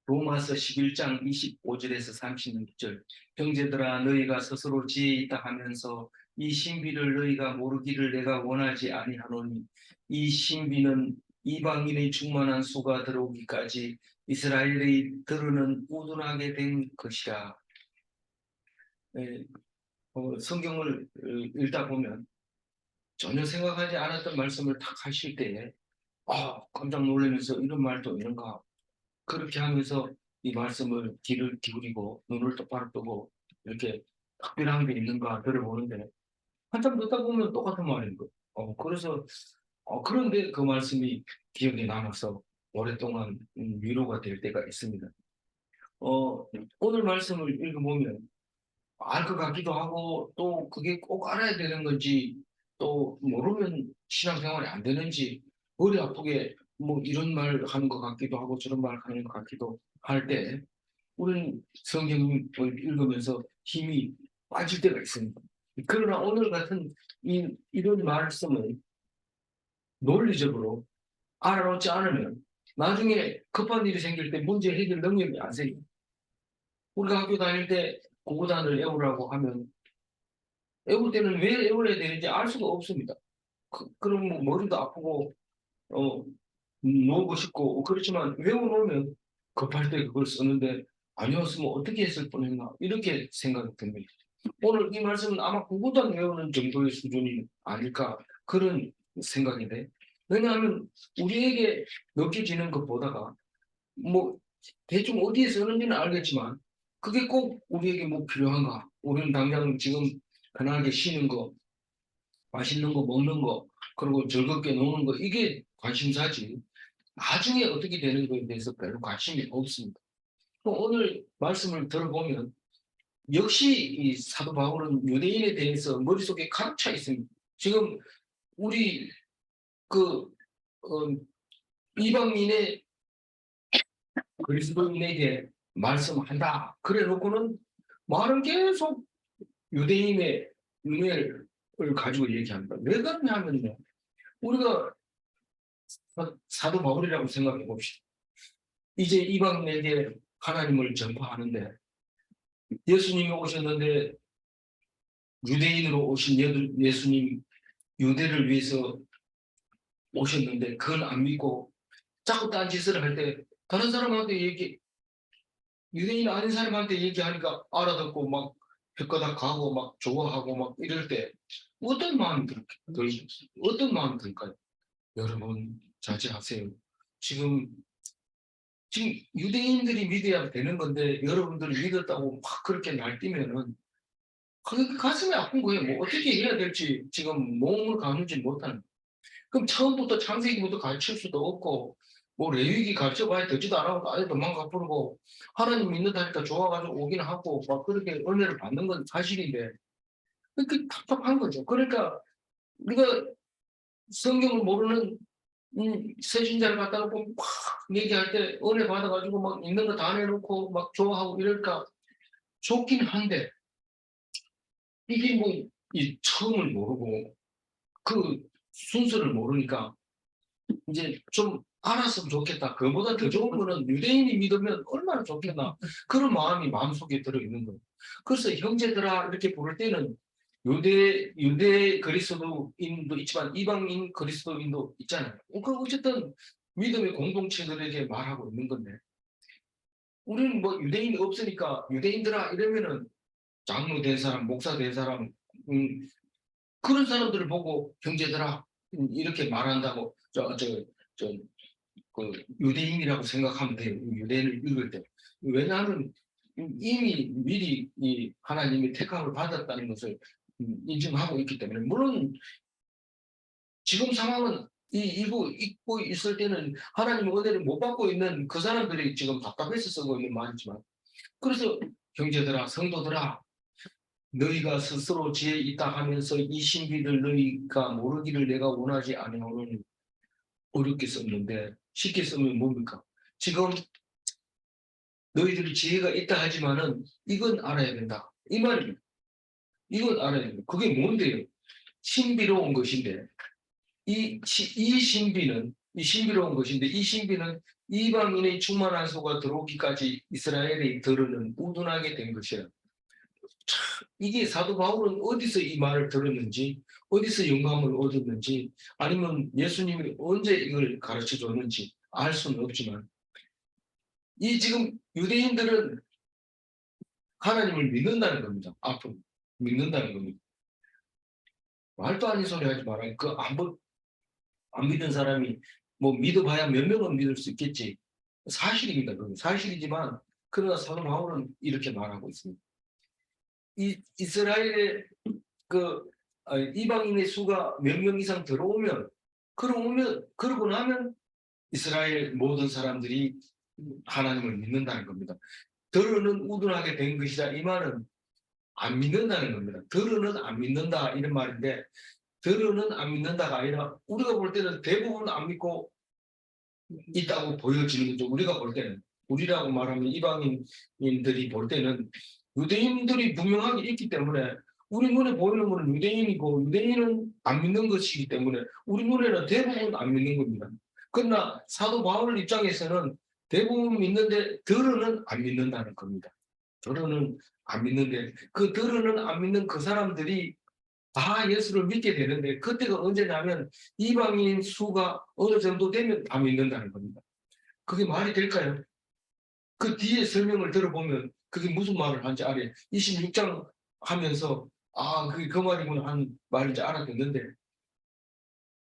로마서 11장 25절에서 36절. 형제들아 너희가 스스로 지혜 있다 하면서 이 신비를 너희가 모르기를 내가 원하지 아니하노니 이 신비는 이방인의 충만한 수가 들어오기까지 이스라엘의 들으는 우둔하게 된 것이라. 네, 성경을 읽다 보면 전혀 생각하지 않았던 말씀을 탁 하실 때에 깜짝 놀라면서 이런 말도 있는가, 그렇게 하면서 이 말씀을 귀를 기울이고 눈을 똑바로 뜨고 이렇게 특별한 게 있는가 들어보는데 한참 듣다 보면 똑같은 말인 거예요. 그래서 그런데 그 말씀이 기억에 남아서 오랫동안 위로가 될 때가 있습니다. 오늘 말씀을 읽어보면 알 것 같기도 하고 또 그게 꼭 알아야 되는 건지 또 모르면 신앙생활이 안 되는지 머리 아프게 뭐 이런 말 하는 것 같기도 하고 저런 말 하는 것 같기도 할 때 우리는 성경을 읽으면서 힘이 빠질 때가 있습니다. 그러나 오늘 같은 이런 말씀을 논리적으로 알아놓지 않으면 나중에 급한 일이 생길 때 문제 해결 능력이 안 생겨요. 우리가 학교 다닐 때 공부단을 외우라고 하면 외울 때는 왜 외워야 되는지 알 수가 없습니다. 그럼 뭐 머리도 아프고 놓고 싶고 그렇지만 외워놓으면 급할 때 그걸 쓰는데 안 외웠으면 어떻게 했을 뻔했나 이렇게 생각이 듭니다. 오늘 이 말씀은 아마 구구단 외우는 정도의 수준이 아닐까 그런 생각인데, 왜냐하면 우리에게 느껴지는 것보다가 뭐 대충 어디에 쓰는지는 알겠지만 그게 꼭 우리에게 뭐 필요한가, 우리는 당장 지금 편하게 쉬는 거, 맛있는 거 먹는 거, 그리고 즐겁게 노는 거, 이게 관심사지 나중에 어떻게 되는 거에 대해서 별로 관심이 없습니다. 오늘 말씀을 들어보면 역시 이 사도 바울은 유대인에 대해서 머릿속에 가득 차 있습니다. 지금 우리 그 이방인의 그리스도인에게 말씀한다 그래 놓고는 말은 계속 유대인의 은혜를 가지고 얘기합니다. 왜 그러냐면요, 우리가 사도 바울이라고 생각해 봅시다. 이제 이방인에게 하나님을 전파하는데 예수님이 오셨는데 유대인으로 오신 예수님, 유대를 위해서 오셨는데 그건 안 믿고 자꾸 딴짓을 할 때 다른 사람한테 유대인 아닌 사람한테 얘기하니까 알아듣고 막 혓가닥 가고 막 좋아하고 막 이럴 때 어떤 마음이 어떤 마음이 들까요? 여러분 자제하세요. 지금 유대인들이 믿어야 되는 건데 여러분들이 믿었다고 막 그렇게 날뛰면은 그게 가슴이 아픈 거예요. 뭐 어떻게 해야 될지 지금 몸을 가누지 못하는. 그럼 처음부터 창세기부터 가르칠 수도 없고 뭐 레위기 가르쳐봐야 되지도 않아도 아예 도망가 버리고 하나님 믿는다니까 좋아가지고 오긴 하고 막 그렇게 은혜를 받는 건 사실인데 그렇게 답답한 거죠. 그러니까 우리가 성경을 모르는 새신자를 갖다 놓고 막 얘기할 때 은혜 받아가지고 막 있는 거 다 내놓고 막 좋아하고 이럴까 좋긴 한데 이게 뭐 이 처음을 모르고 그 순서를 모르니까 이제 좀 알았으면 좋겠다. 그보다 더 좋은 거는 유대인이 믿으면 얼마나 좋겠나. 그런 마음이 마음속에 들어있는 거예요. 그래서 형제들아 이렇게 부를 때는 유대 그리스도인도 있지만 이방인 그리스도인도 있잖아요. 그 어쨌든 믿음의 공동체들에게 말하고 있는 건데 우리는 뭐 유대인이 없으니까 유대인들아 이러면은 장로 된 사람, 목사 된 사람, 그런 사람들을 보고 형제들아 이렇게 말한다고 그 유대인이라고 생각하면 돼요. 유대인을 읽을 때. 왜냐하면 이미 미리 이 하나님이 택함을 받았다는 것을 인정하고 있기 때문에, 물론 지금 상황은 읽고 있을 때는 하나님의 은혜를 못 받고 있는 그 사람들이 지금 답답해서 쓰고 있는 말이지만, 그래서 형제들아 성도들아 너희가 스스로 지혜 있다 하면서 이 신비를 너희가 모르기를 내가 원하지 아니하노니. 어렵게 썼는데 쉽게 쓰면 뭡니까? 지금 너희들이 지혜가 있다 하지만은 이건 알아야 된다. 이 말입니다. 이건 알아야 된다. 그게 뭔데요? 신비로운 것인데 이 신비는 이 신비로운 것인데 이 신비는 이방인의 충만한 소가 들어오기까지 이스라엘의 들으는 우둔하게 된 것이라. 이게 사도 바울은 어디서 이 말을 들었는지, 어디서 영감을 얻었는지, 아니면 예수님이 언제 이걸 가르쳐 줬는지 알 수는 없지만, 이 지금 유대인들은 하나님을 믿는다는 겁니다. 앞으로 믿는다는 겁니다. 말도 아닌 소리 하지 마라. 안 믿는 사람이 뭐 믿어봐야 몇 명은 믿을 수 있겠지. 사실입니다. 그건 사실이지만 그러나 사도 바울은 이렇게 말하고 있습니다. 이스라엘의 이방인의 수가 몇 명 이상 들어오면 그러고 나면 이스라엘 모든 사람들이 하나님을 믿는다는 겁니다. 들으는 우둔하게 된 것이다. 이 말은 안 믿는다는 겁니다. 들으는 안 믿는다 이런 말인데 들으는 안 믿는다가 아니라 우리가 볼 때는 대부분 안 믿고 있다고 보여지는 거죠. 우리가 볼 때는 우리라고 말하면 이방인들이 볼 때는 유대인들이 분명하게 있기 때문에 우리 눈에 보이는 것은 유대인이고 유대인은 안 믿는 것이기 때문에 우리 눈에는 대부분 안 믿는 겁니다. 그러나 사도 바울 입장에서는 대부분 믿는데 들으는 안 믿는다는 겁니다. 들으는 안 믿는데 그 들으는 안 믿는 그 사람들이 다 예수를 믿게 되는데 그때가 언제냐면 이방인 수가 어느 정도 되면 다 믿는다는 겁니다. 그게 말이 될까요? 그 뒤에 설명을 들어보면 그게 무슨 말을 하는지 알아요. 26장 하면서 그게 그 말이구나 하는 말인지 알아듣는데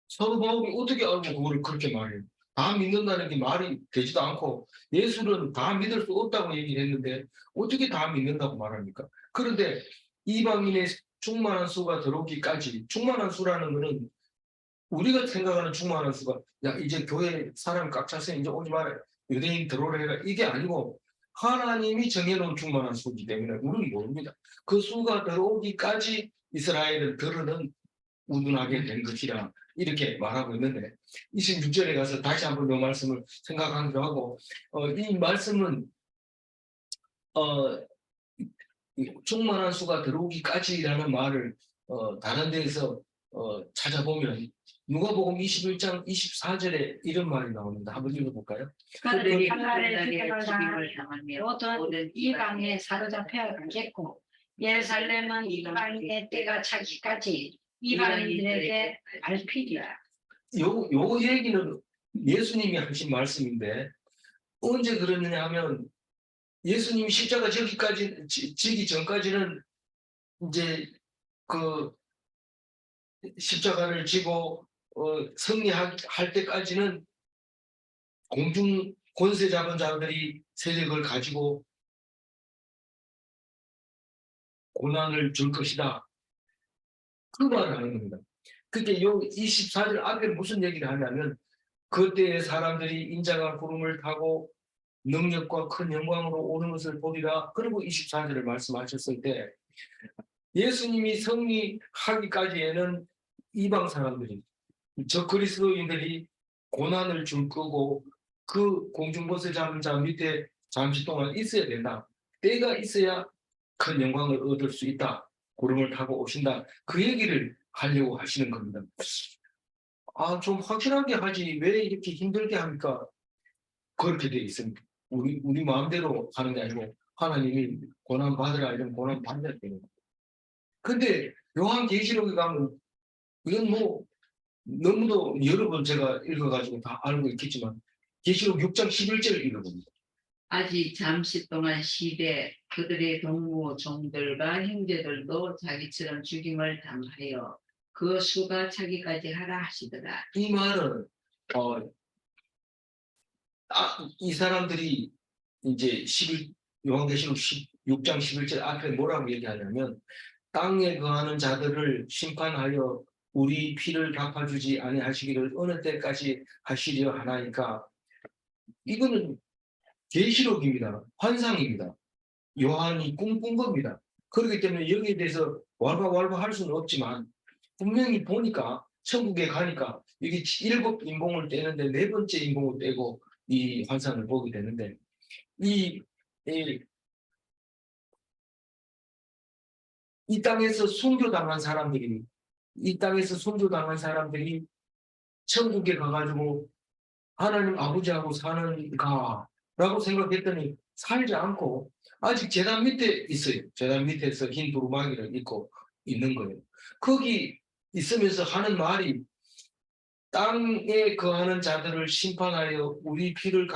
사도 바울이 어떻게 알고 그걸 그렇게 말해요? 다 믿는다는 게 말이 되지도 않고 예수는 다 믿을 수 없다고 얘기를 했는데 어떻게 다 믿는다고 말합니까? 그런데 이방인의 충만한 수가 들어오기까지 충만한 수라는 것은 우리가 생각하는 충만한 수가 야 이제 교회 사람이 꽉 찼으니 이제 오지 마라 유대인 들어오라 이게 아니고 하나님이 정해놓은 충만한 수이기 때문에 우리는 모릅니다. 그 수가 들어오기까지 이스라엘을 들으는 우둔하게 된 것이라 이렇게 말하고 있는데 26절에 가서 다시 한번 이 말씀을 생각하기도 하고 이 말씀은 충만한 수가 들어오기까지라는 말을 다른 데에서 찾아보면 누가복음 21장 24절에 이런 말이 나옵니다. 한번 읽어볼까요? 그들이 하나님의 죽임을 당하며 모든 이방에 사로잡혀 가겠고 예루살렘은 이방의 때가 차기까지 이방인들에게 밟히리라. 요 얘기는 예수님이 하신 말씀인데 언제 그랬느냐 하면 예수님이 십자가 지기 전까지는 이제 그 십자가를 지고 승리할 때까지는 공중 권세 잡은 자들이 세력을 가지고 고난을 줄 것이다. 그 말을 하는 겁니다. 그게 요 24절 앞에 무슨 얘기를 하냐면 그때의 사람들이 인자가 구름을 타고 능력과 큰 영광으로 오는 것을 보리라. 그리고 24절을 말씀하셨을 때 예수님이 승리하기까지에는 이방 사람들이 저 그리스도인들이 고난을 줄 거고 그 공중권세 잡은 자 밑에 잠시 동안 있어야 된다. 때가 있어야 큰 영광을 얻을 수 있다. 구름을 타고 오신다. 그 얘기를 하려고 하시는 겁니다. 좀 확실하게 하지 왜 이렇게 힘들게 합니까? 그렇게 돼 있습니다. 우리 마음대로 하는 게 아니고 하나님이 고난 받으라 이런 고난 받는 되는 거예요. 근데 요한계시록에 가면 이건 뭐 너무도 여러 번 제가 읽어가지고 다 알고 있겠지만 계시록 6장 11절을 읽어봅니다. 아직 잠시 동안 시대 그들의 동무 종들과 형제들도 자기처럼 죽임을 당하여 그 수가 차기까지 하라 하시더라. 이 말은 이 사람들이 이제 요한계시록 6장 11절 앞에 뭐라고 얘기하냐면 땅에 거하는 자들을 심판하여 우리 피를 갚아주지 아니하시기를 어느 때까지 하시려 하나이까. 이거는 계시록입니다. 환상입니다. 요한이 꿈꾼 겁니다. 그렇기 때문에 여기에 대해서 왈가왈부 할 수는 없지만 분명히 보니까 천국에 가니까 이게 7 인봉을 떼는데 4번째 인봉을 떼고 이 환상을 보게 되는데 이 땅에서 순교당한 사람들이 천국에 가가지고 하나님 아버지하고 사는가라고 생각했더니 살지 않고 아직 제단 밑에 있어요. 제단 밑에서 흰 두루마기를 입고 있는 거예요. 거기 있으면서 하는 말이 땅에 거하는 자들을 심판하여 우리 피를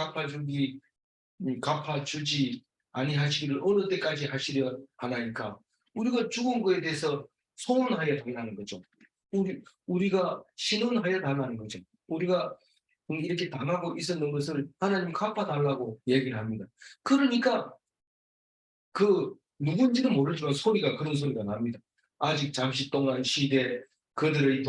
갚아주지 아니하시기를 어느 때까지 하시려 하나이까. 우리가 죽은 거에 대해서 소원하여 달라는 거죠. 우리가 신원하여 달라는 거죠. 우리가 이렇게 당하고 있었는 것을 하나님 갚아달라고 얘기를 합니다. 그러니까 그 누군지는 모르지만 그런 소리가 납니다. 아직 잠시 동안 시대 그들의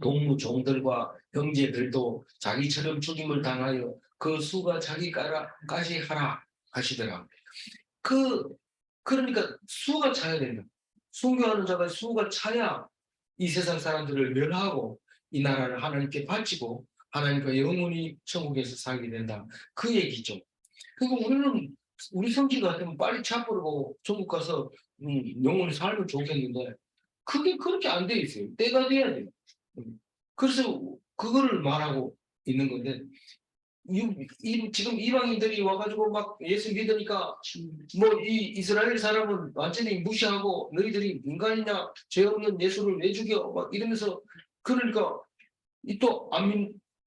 동무종들과 형제들도 자기처럼 죽임을 당하여 그 수가 자기까지 하라 하시더라. 그러니까 수가 차야 된다. 순교하는 자가 수가 차야 이 세상 사람들을 멸하고 이 나라를 하나님께 바치고 하나님과 영원히 천국에서 살게 된다. 그 얘기죠. 그리고 우리 성질 같으면 빨리 차버리고 천국 가서 영원히 살면 좋겠는데 그게 그렇게 안 돼 있어요. 때가 돼야 돼요. 그래서 그거를 말하고 있는 건데 지금 이방인들이 와가지고 막 예수 믿으니까 뭐 이 이스라엘 사람은 완전히 무시하고 너희들이 인간이냐 죄 없는 예수를 왜 죽여 막 이러면서 그러니까 또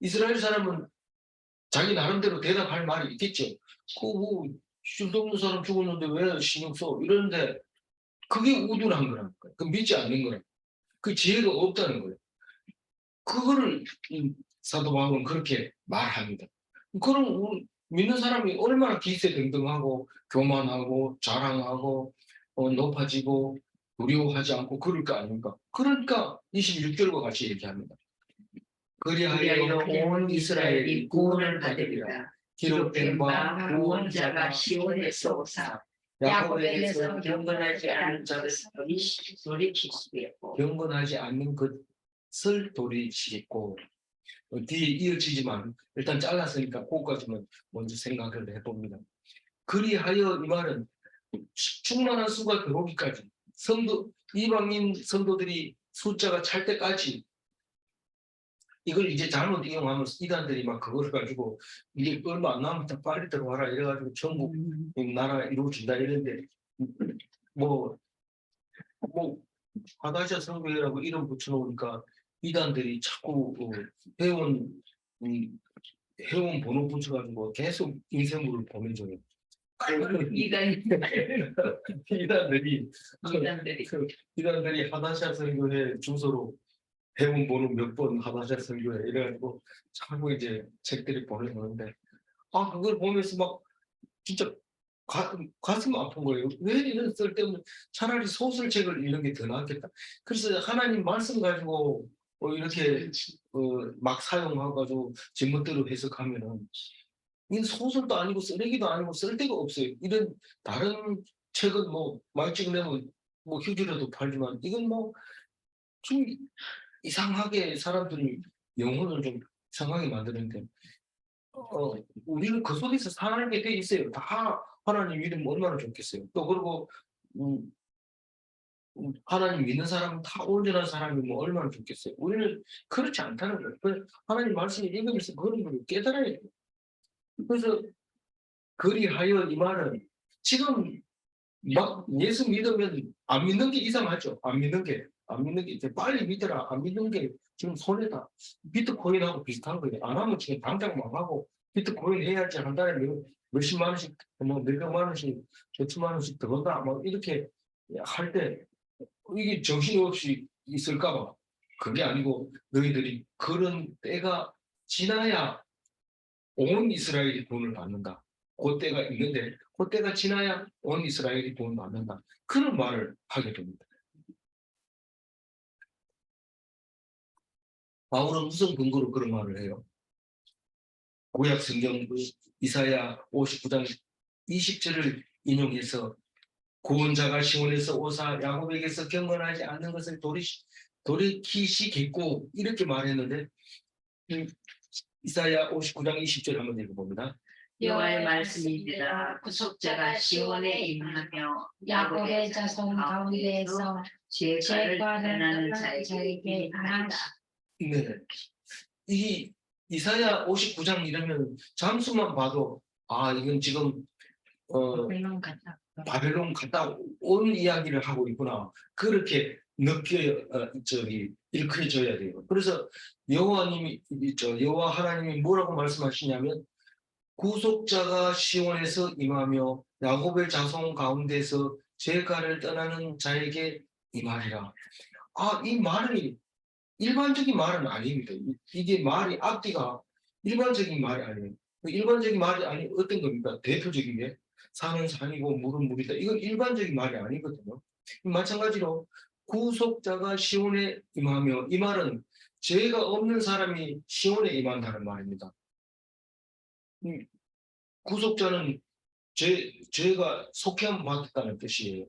이스라엘 사람은 자기 나름대로 대답할 말이 있겠죠. 그뭐 쓸데없는 사람 죽었는데 왜 신경 써 이러는데 그게 우둔한 거라니까. 그 믿지 않는 거라. 그 지혜가 없다는 거예요. 그거를 사도 바울은 그렇게 말합니다. 그럼 믿는 사람이 얼마나 기세등등하고 교만하고 자랑하고 높아지고 두려워하지 않고 그럴 거 아닙니까? 그러니까 26절과 같이 얘기합니다. 그리하여 온 이스라엘이 구원을 받으리라. 기록된 바 구원자가 시온에서 오사 야곱에게서 경건하지 않은 자들을 돌이키시겠고 경건하지 않는 것을 돌이키겠고 뒤에 이어지지만 일단 잘랐으니까 그거까지만 먼저 생각을 해봅니다. 그리하여 이 말은 충만한 수가 들어오기까지 이방인 성도들이 숫자가 찰 때까지 이걸 이제 잘못 이용하면 이단들이 막 그걸 가지고 이게 얼마 안 남았다 빨리 들어와라 이래가지고 전국 나라 이루어진다 이랬는데 뭐 하다시아 성교회라고 이름 붙여놓으니까 이단들이 자꾸 회원 번호 붙여가지고 계속 인쇄물을 보내줘요. 이단들이 하다시아 성교회 주소로 회원 번호 몇 번 하다시아 성교회 이래가지고 자꾸 이제 책들이 보내오는데 그걸 보면서 막 진짜 가슴 아픈 거예요. 왜 이런 쓸데없는 차라리 소설책을 읽는 게 더 낫겠다. 그래서 하나님 말씀 가지고 이렇게 막 사용해가지고 제멋대로 해석하면은 이건 소설도 아니고 쓰레기도 아니고 쓸데가 없어요. 이런 다른 책은 뭐 많이 찍으면 뭐 휴지라도 팔지만 이건 뭐 좀 이상하게 사람들이 영혼을 좀 이상하게 만드는데 우리는 그 속에서 살게 돼 있어요. 다 하나님 이름 얼마나 좋겠어요. 또 그리고 하나님 믿는 사람은 다 온전한 사람이면 얼마나 좋겠어요. 우리는 그렇지 않다는 거예요. 그래서 하나님 말씀을 읽으면서 그런 걸 깨달아야 돼요. 그래서 그리하여 이 말은 지금 막 예수 믿으면 안 믿는 게 이상하죠. 안 믿는 게 이제 빨리 믿어라. 안 믿는 게 지금 손해다. 비트코인하고 비슷한 거예요. 안 하면 지금 당장 망하고 비트코인 해야지 한 달에 몇십만 원씩 뭐 몇백만 원씩 몇천만 원씩 들어온다. 뭐 이렇게 할 때 이게 정신없이 있을까봐 그게 아니고 너희들이 그런 때가 지나야 온 이스라엘이 돈을 받는다. 그 때가 있는데 그 때가 지나야 온 이스라엘이 돈을 받는다. 그런 말을 하게 됩니다. 바울은 무슨 근거로 그런 말을 해요? 구약 성경 이사야 59장 20절을 인용해서 구원자가 시온에서 오사 야곱에게서 경건하지 않는 것을 돌이키시겠고 이렇게 말했는데 이사야 59장 20절 한번 읽어봅니다. 여호와의 말씀이니라. 구속자가 시온에 임하며 야곱의 자손 가운데에서 죄가를 죄과를 떠나는 떠나는 자에게 자에게 임하리라. 네, 이 이사야 59장 이러면 잠수만 봐도 아 이건 지금 물론 같다. 바벨론 갔다 온 이야기를 하고 있구나. 그렇게 일컬어져야 돼요. 그래서 여호와 하나님이 뭐라고 말씀하시냐면 구속자가 시온에서 임하며 야곱의 자손 가운데서 제가를 떠나는 자에게 임하리라. 아, 이 말이 일반적인 말은 아닙니다. 이게 말이 앞뒤가 일반적인 말이 아니에요. 일반적인 말이 아니 어떤 겁니까? 대표적인 게 산은 산이고 물은 물이다. 이건 일반적인 말이 아니거든요. 마찬가지로 구속자가 시온에 임하며 이 말은 죄가 없는 사람이 시온에 임한다는 말입니다. 구속자는 죄가 속해함 받았다는 뜻이에요.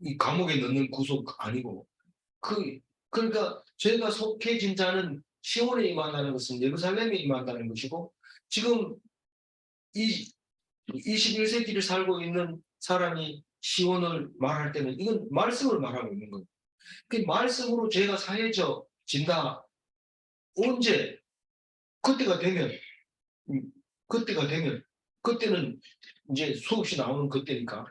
이 감옥에 넣는 구속 아니고 그러니까 죄가 속해진 자는 시온에 임한다는 것은 예루살렘에 임한다는 것이고 지금 이 21세기를 살고 있는 사람이 시온을 말할 때는 이건 말씀을 말하고 있는 거예요. 그 말씀으로 죄가 사해져진다. 언제? 그때가 되면 그때는 이제 수없이 나오는 그때니까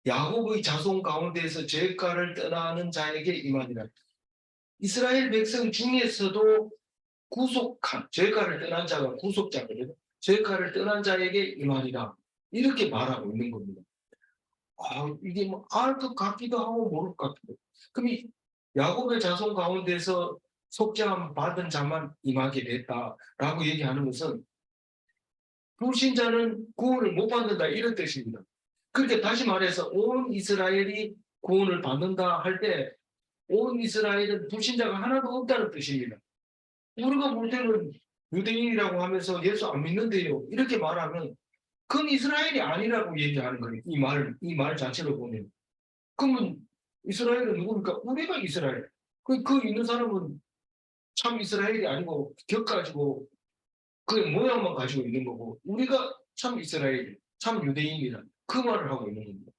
야곱의 자손 가운데에서 죄가를 떠나는 자에게 임하니라. 이스라엘 백성 중에서도 구속한 죄가를 떠난 자가 구속자거든요. 죄가를 떠난 자에게 임하니라. 이렇게 말하고 있는 겁니다. 이게 뭐 알 것 같기도 하고 모를 것 같기도. 그럼 이 야곱의 자손 가운데서 속죄함 받은 자만 임하게 됐다라고 얘기하는 것은 불신자는 구원을 못 받는다 이런 뜻입니다. 그러니까 다시 말해서 온 이스라엘이 구원을 받는다 할 때 온 이스라엘은 불신자가 하나도 없다는 뜻입니다. 우리가 볼 때는 유대인이라고 하면서 예수 안 믿는데요. 이렇게 말하면 그건 이스라엘이 아니라고 얘기하는 거예요. 이 말 자체를 보면. 그러면 이스라엘은 누굽니까? 우리가 이스라엘. 그 있는 사람은 참 이스라엘이 아니고 격가지고 그 모양만 가지고 있는 거고 우리가 참 이스라엘, 참 유대인이다. 그 말을 하고 있는 겁니다.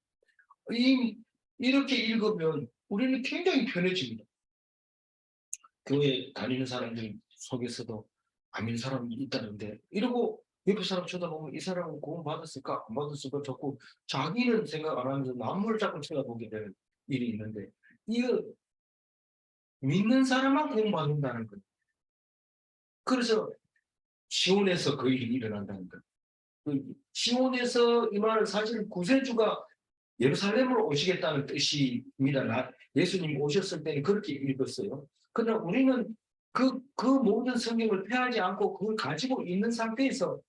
이렇게 읽으면 우리는 굉장히 편해집니다. 교회 다니는 사람들 속에서도 안 믿는 사람이 있다는데 이러고 옆에 사람 쳐다보면 이 사람은 구원 받았을까 안 받았을까 자꾸 자기는 생각 안 하면서 남을 자꾸 쳐다보게 되는 일이 있는데 이거 믿는 사람만 구원 받는다는 거예요. 그래서 시온에서 그 일이 일어난다는 거예요. 시온에서 이 말은 사실 구세주가 예루살렘으로 오시겠다는 뜻입니다. 예수님 오셨을 때는 그렇게 읽었어요. 그러나 우리는 그 모든 성경을 폐하지 않고 그걸 가지고 있는 상태에서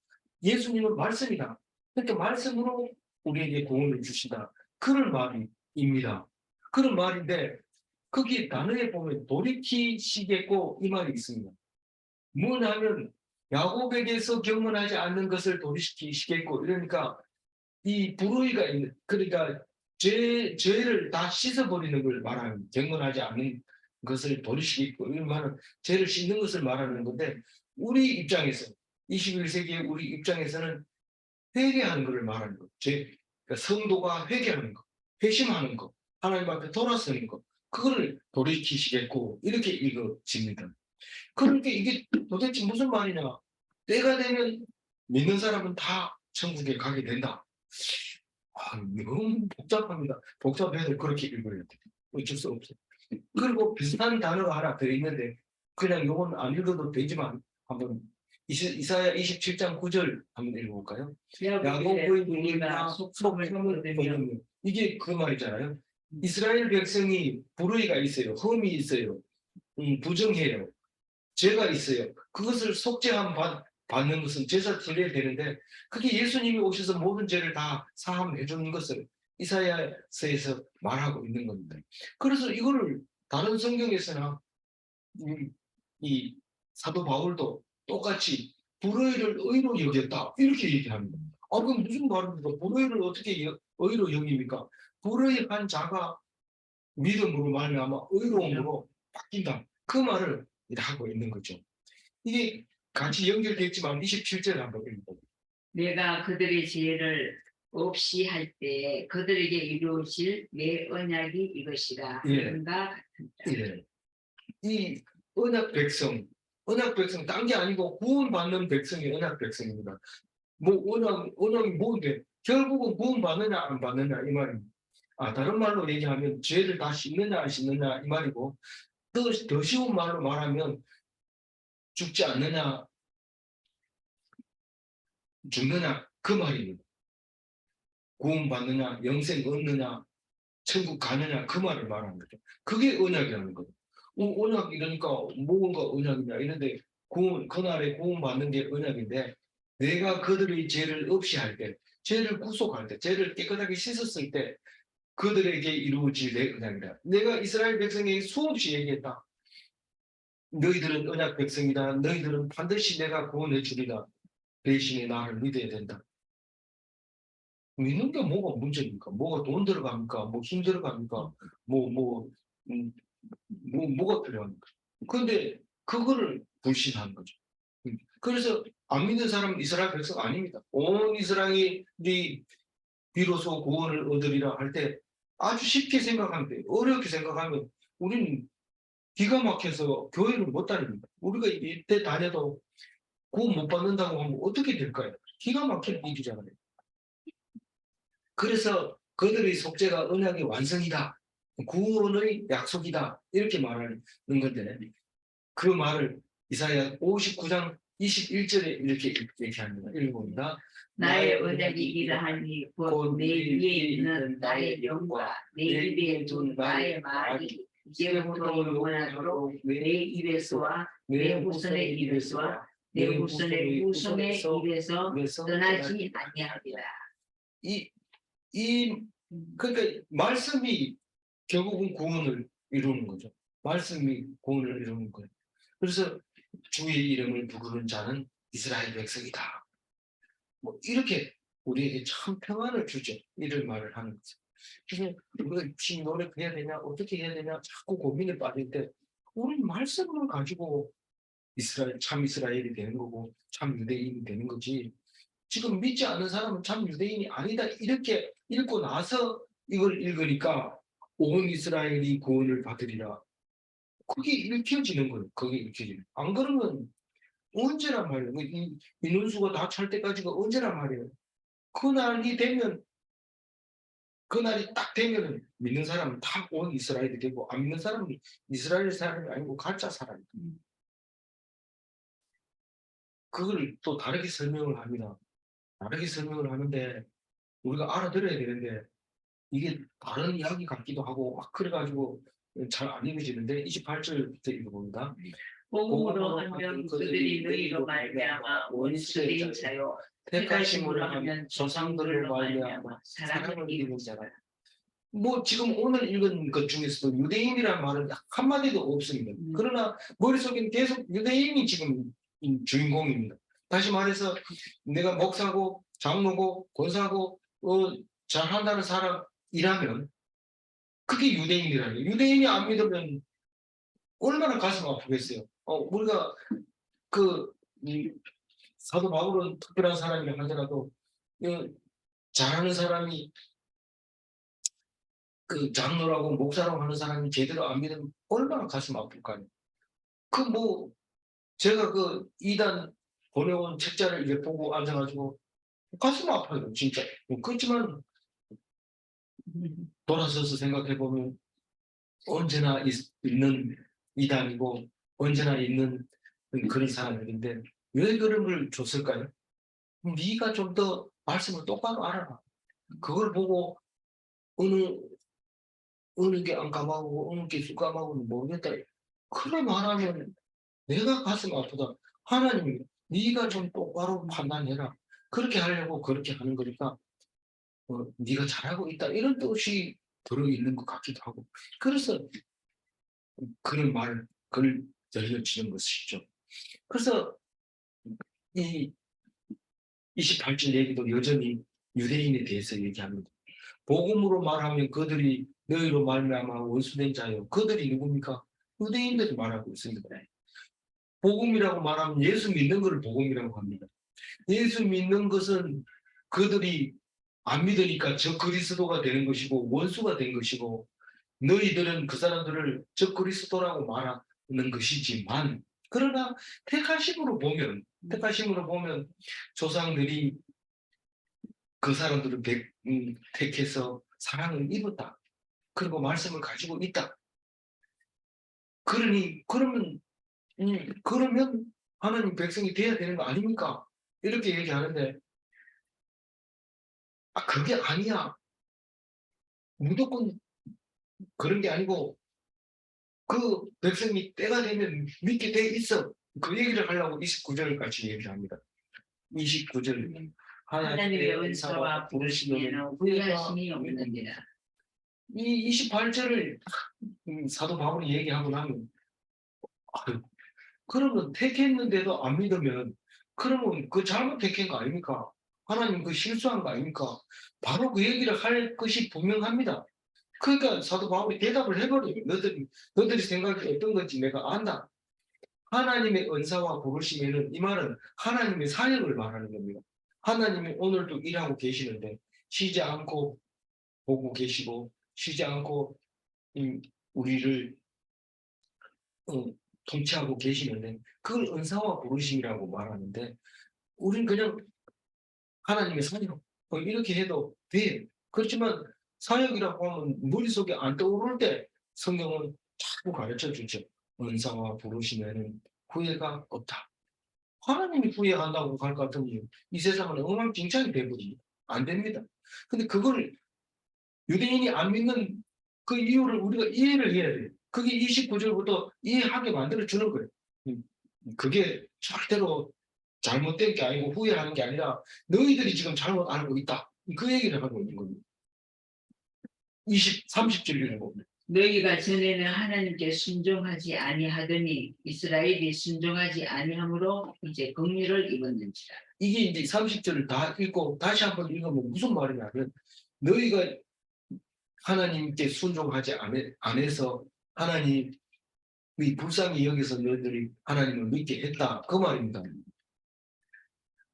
예수님은 말씀이다. 그러니까 말씀으로 우리에게 구원을 주시다. 그런 말입니다. 그런 말인데 거기 단어에 보면 돌이키시겠고 이 말이 있습니다. 뭐냐면 야곱에게서 경건하지 않는 것을 돌이키시겠고 이러니까 이 불의가 있는 그러니까 죄를 다 씻어버리는 걸 말하는 경건하지 않는 것을 돌이키고 이런 말은 죄를 씻는 것을 말하는 건데 우리 입장에서 21세기의 우리 입장에서는 회개하는 것을 말하는 거. 그러니까 성도가 회개하는 거, 회심하는 거, 하나님 앞에 돌아서는 거, 그거를 돌이키시겠고 이렇게 읽어집니다. 그러니까 이게 도대체 무슨 말이냐? 때가 되면 믿는 사람은 다 천국에 가게 된다. 너무 복잡합니다. 복잡해서 그렇게 읽어야 돼. 어쩔 수 없어. 그리고 비슷한 단어가 하나 더 있는데 그냥 이건 안 읽어도 되지만 한번 이사야 27장 9절 한번 읽어볼까요? 야곱의 눈이나 속을 거두며 이게 그 말이잖아요. 이스라엘 백성이 불의가 있어요. 흠이 있어요. 부정해요. 죄가 있어요. 그것을 속죄함 받는 것은 제사 드려야 되는데 그게 예수님이 오셔서 모든 죄를 다 사함해 주는 것을 이사야서에서 말하고 있는 겁니다. 그래서 이거를 다른 성경에서나 이 사도 바울도 똑같이 불의를 의로 여겼다 이렇게 얘기합니다. 그럼 무슨 말입니까? 불의를 어떻게 의로 여깁니까? 불의한 자가 믿음으로 말미암아 의로움으로 바뀐다. 그 말을 하고 있는 거죠. 이게 같이 연결됐지만 27절 한번 읽어보세요. 내가 그들의 죄를 없이 할 때 그들에게 이루어질 내 언약이 이것이라. 예. 하는가 같은다. 예. 이 언약 백성 언약 백성, 딴 게 아니고 구원받는 백성이 언약 백성입니다. 뭐 언약이 뭔데? 결국은 구원받느냐 안 받느냐 이 말입니다. 다른 말로 얘기하면 죄를 다 씻느냐 안 씻느냐 이 말이고, 더 쉬운 말로 말하면 죽지 않느냐 죽느냐 그 말입니다. 구원받느냐 영생 얻느냐 천국 가느냐 그 말을 말하는 거죠. 그게 언약이라는 거예요. 언약 이러니까 뭐가 언약이냐 이런데 그날에 구원받는 게 언약인데, 내가 그들의 죄를 없이 할 때, 죄를 구속할 때, 죄를 깨끗하게 씻었을 때 그들에게 이루어질 내 언약이다. 내가 이스라엘 백성에게 수없이 얘기했다. 너희들은 언약 백성이다. 너희들은 반드시 내가 구원해 주리라. 대신에 나를 믿어야 된다. 믿는 게 뭐가 문제입니까? 뭐가 돈 들어갑니까? 뭐 힘 들어갑니까? 뭐가 필요합니까? 근데 그거를 불신하는 거죠. 그래서 안 믿는 사람은 이스라엘 백성 아닙니다. 온 이스라엘이 비로소 구원을 얻으리라 할 때 아주 쉽게 생각하면 돼요. 어렵게 생각하면 우리는 기가 막혀서 교회를 못 다닙니다. 우리가 이때 다녀도 구원 못 받는다고 하면 어떻게 될까요? 기가 막히는 일이잖아요. 그래서 그들의 속죄가 언약의 완성이다. 구원의 약속이다. 이렇게 말하는 건데, 그 말을 이사야 59장 21절에 이렇게 얘기합니다. 읽어봅니다. 나의 언약이 이러하니 곧 내 위에 있는 나의 영과 내 입에 둔 나의 말이 이제부터 영원하도록 내 입에서와 내 후손의 입에서와 내 후손의 후손의 입에서 떠나지 아니하리라. 그러니까 말씀이 결국은 구원을 이루는 거죠. 말씀이 구원을 이루는 거예요. 그래서 주의 이름을 부르는 자는 이스라엘 백성이다. 뭐 이렇게 우리에게 참 평안을 주죠. 이런 말을 하는 거죠. 그래서 우리가 지금 노력해야 되냐, 어떻게 해야 되냐, 자꾸 고민에 빠질 때 우리는 말씀을 가지고 참 이스라엘이 되는 거고 참 유대인이 되는 거지. 지금 믿지 않는 사람은 참 유대인이 아니다 이렇게 읽고 나서 이걸 읽으니까 온 이스라엘이 구원을 받으리라. 그게 읽혀지는 거예요. 그게 읽혀지는. 안 그러면 언제란 말이에요. 인원수가 다 찰 때까지가 언제란 말이에요. 그날이 딱 되면은 믿는 사람은 다 온 이스라엘이 되고, 안 믿는 사람은 이스라엘 사람이 아니고 가짜 사람이다. 그걸 또 다르게 설명을 합니다. 다르게 설명을 하는데 우리가 알아들어야 되는데 이게 다른 이야기 같기도 하고 막 그래가지고 잘 안 읽어지는데 28절부터 읽어봅니다. 복음으로 하면 그들이 너희로 말미암아 원수된 자요 택하심으로 하면 조상들로 말미암아 사랑을 입은 자라. 뭐 지금 오늘 읽은 것 중에서도 유대인이라는 말은 한마디도 없습니다. 그러나 머릿속에는 계속 유대인이 지금 주인공입니다. 다시 말해서 내가 목사고 장로고 권사고 잘한다는 사람이라면 그게 유대인이라는 거예요. 유대인이 안 믿으면 얼마나 가슴 아프겠어요. 우리가 사도 바울은 특별한 사람이라 하더라도 잘하는 사람이 장로라고 목사라고 하는 사람이 제대로 안 믿으면 얼마나 가슴 아플까요? 제가 이단 보내온 책자를 이제 보고 앉아가지고 가슴 아파요, 진짜. 그렇지만 돌아서서 생각해보면 언제나 있는 이단이고 언제나 있는 그런 사람들인데 왜 그런 걸 줬을까요? 네가 좀 더 말씀을 똑바로 알아라. 그걸 보고 어느 게 안 까마고 어느 게 쑥까마고는 모르겠다. 그래 말하면 내가 가슴 아프다. 하나님이 네가 좀 똑바로 판단해라. 그렇게 하려고 그렇게 하는 거니까 네가 잘하고 있다. 이런 뜻이 들어있는 것 같기도 하고. 그래서 그런 그걸 들려주는 것이죠. 그래서 이 28절 얘기도 여전히 유대인에 대해서 얘기합니다. 복음으로 말하면 그들이 너희로 말미암아 원수된 자요. 그들이 누굽니까? 유대인들이 말하고 있습니다. 복음이라고 말하면 예수 믿는 것을 복음이라고 합니다. 예수 믿는 것은 그들이 안 믿으니까 저 그리스도가 되는 것이고 원수가 된 것이고, 너희들은 그 사람들을 저 그리스도라고 말하는 것이지만 그러나 택하심으로 보면 조상들이 그 사람들을 택해서 사랑을 입었다. 그리고 말씀을 가지고 있다. 그러면 하나님 백성이 돼야 되는 거 아닙니까? 이렇게 얘기하는데 그게 아니야. 무조건 그런 게 아니고 그 백성이 때가 되면 믿게 돼 있어. 그 얘기를 하려고 29절 같이 얘기합니다. 29절. 하나님의 은사와 부르심에는 후회하심이 없느니라. 이 28절을 사도 바울이 얘기하고 나면 그러면 택했는데도 안 믿으면 그러면 그 잘못 택한 거 아닙니까? 하나님 그 실수한 거 아닙니까? 바로 그 얘기를 할 것이 분명합니다. 그러니까 사도 바울이 대답을 해버려요. 너들이 생각이 어떤 건지 내가 안다. 하나님의 은사와 부르심에는 이 말은 하나님의 사역을 말하는 겁니다. 하나님이 오늘도 일하고 계시는데 쉬지 않고 보고 계시고 쉬지 않고 우리를 통치하고 계시는데 그걸 은사와 부르심이라고 말하는데 우린 그냥 하나님의 사역 이렇게 해도 돼요. 그렇지만 사역이라고 하면 머릿속에 안 떠오를 때 성경은 자꾸 가르쳐 주죠. 은사와 부르심에는 후회가 없다. 하나님이 후회한다고 할 것 같으면 이 세상은 엉망진창이 되버립니다. 안 됩니다. 근데 그걸 유대인이 안 믿는 그 이유를 우리가 이해를 해야 돼요. 그게 29절부터 이해하게 만들어주는 거예요. 그게 절대로 잘못된 게 아니고 후회하는 게 아니라 너희들이 지금 잘못 알고 있다. 그 얘기를 하고 있는 겁니다. 30절을 보면 너희가 전에는 하나님께 순종하지 아니하더니 이스라엘이 순종하지 아니하므로 이제 긍휼을 입었는지라. 이게 이제 30절을 다 읽고 다시 한번 읽으면 무슨 말이냐면 너희가 하나님께 순종하지 않아서 하나님이 불쌍히 여기서 너희들이 하나님을 믿게 했다. 그 말입니다.